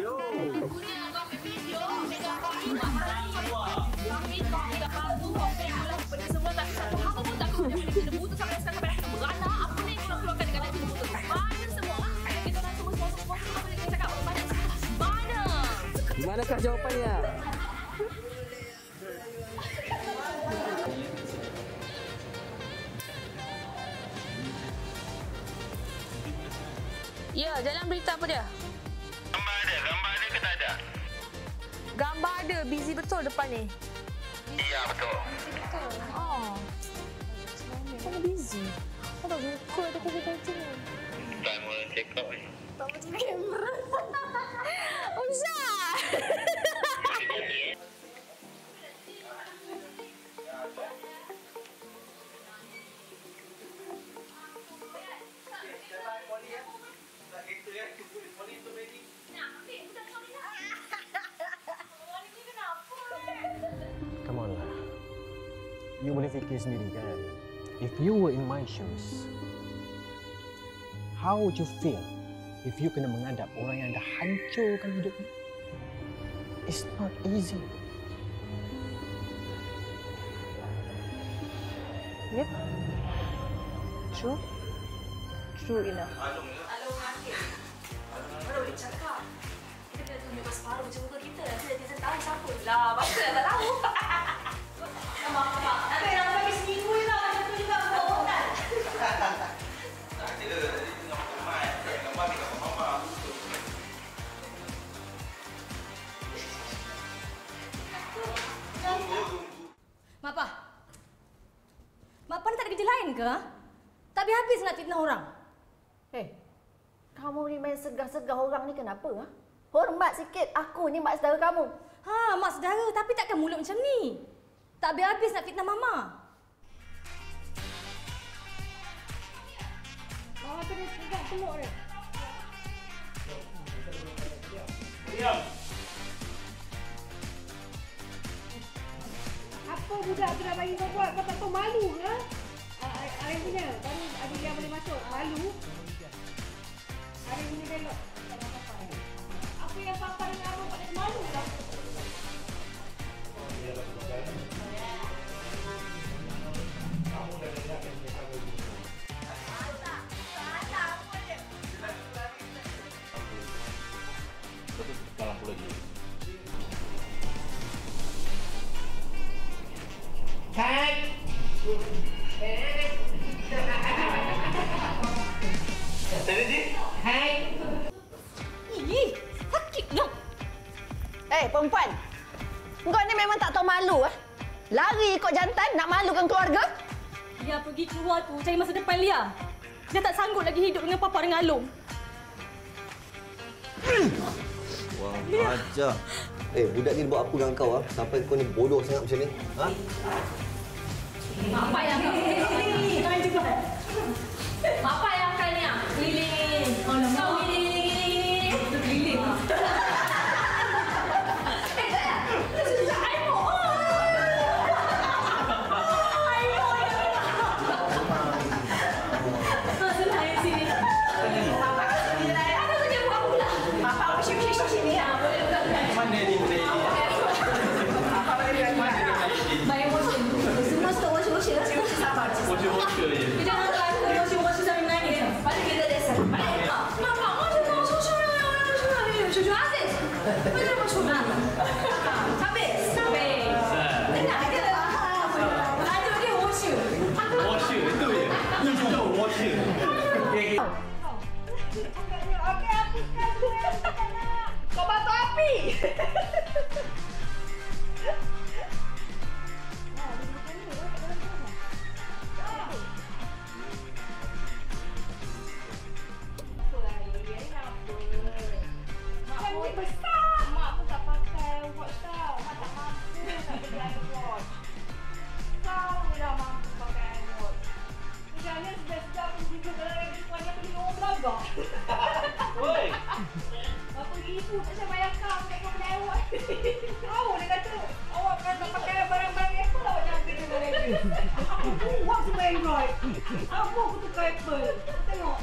video. Kuliah nak ambil video, ambil gambar ni, kami palu, pada semua tak bisa apa pun tak kena kita butuh sampai sekarang sampai nak beranak. Apa ni yang keluarkan dengan nanti butuh. Mana semua? Kita orang semua sponsor apa boleh kita cakap mana? Mana? Di manakah jawapannya? Ya, dalam berita apa dia? Gambar ada ke tak ada? Gambar ada, busy betul depan ni. Ya, betul. Oh. Mana busy? Kau tak buka ada kereta ni. Tak mau check up ni. Tak macam kamera. Usah. Come on lah. You boleh fikir sendiri kan? If you were in my shoes, how would you feel if you kena menghadap orang yang dah hancurkan hidupnya? It's not easy. Yep. True. True enough. Alung akhir. Baru boleh cakap. Kita kena tunjuk separuh macam muka kita. Nanti dia tahu siapa. Lah, masa tak tahu. Maaf. Nanti nak bagi seminggu je lah. Macam tu juga. Kan? Tak ada. Tadi tengah makan. Gambar ni kat mama. Tunggu. Mapa. Mapa ni tak ada kerja lain ke? Tak habis-habis nak fitnah orang. Kamu ni main segah-segah orang ni kenapa? Ha? Hormat sikit, aku ni mak saudara kamu. Ha, mak saudara tapi takkan mulut macam ni. Tak habis-habis nak fitnah mama. Mama kena tegak semua ni. Diam. Apa budak tu dah bagi kau buat? Kau tak tahu malu ke? Arif punya, baru adik dia boleh masuk. Malu? Arif punya belok. Apa yang papa dengan abang pada malu lah? Dalam pula dia. Ih, sakit lah. Perempuan. Kau ni memang tak tahu malu ah. Lari ikut jantan nak malukan keluarga? Dia pergi keluar tu cari masa depan Lia. Dia tak sanggup lagi hidup dengan papa dengan Alung. Wah, ajar. Budak ni buat apa dengan kau ah? Sampai kau ni bodoh sangat macam ni? Ha? Apa yang kau keliling? Kau juga. Apa yang kau ni? Keliling. Kau keliling. Itu keliling. Kau batu api! Mak pun tak pakai watch tau. Mak tak mampu nak beli iWatch. Kau dah mampu pakai iWatch. Kerana sedap-sedap pun juga kalau lagi semuanya pergi orang belagak. Oi. Berapa ribu tak saya bayar kau nak kau beli iWatch. Tahu dia kata awak kan tak pakai barang-barang Apple awak jangan kerja dengan lagi. Aku buat semua Android. Aku tukar Apple. Tengok.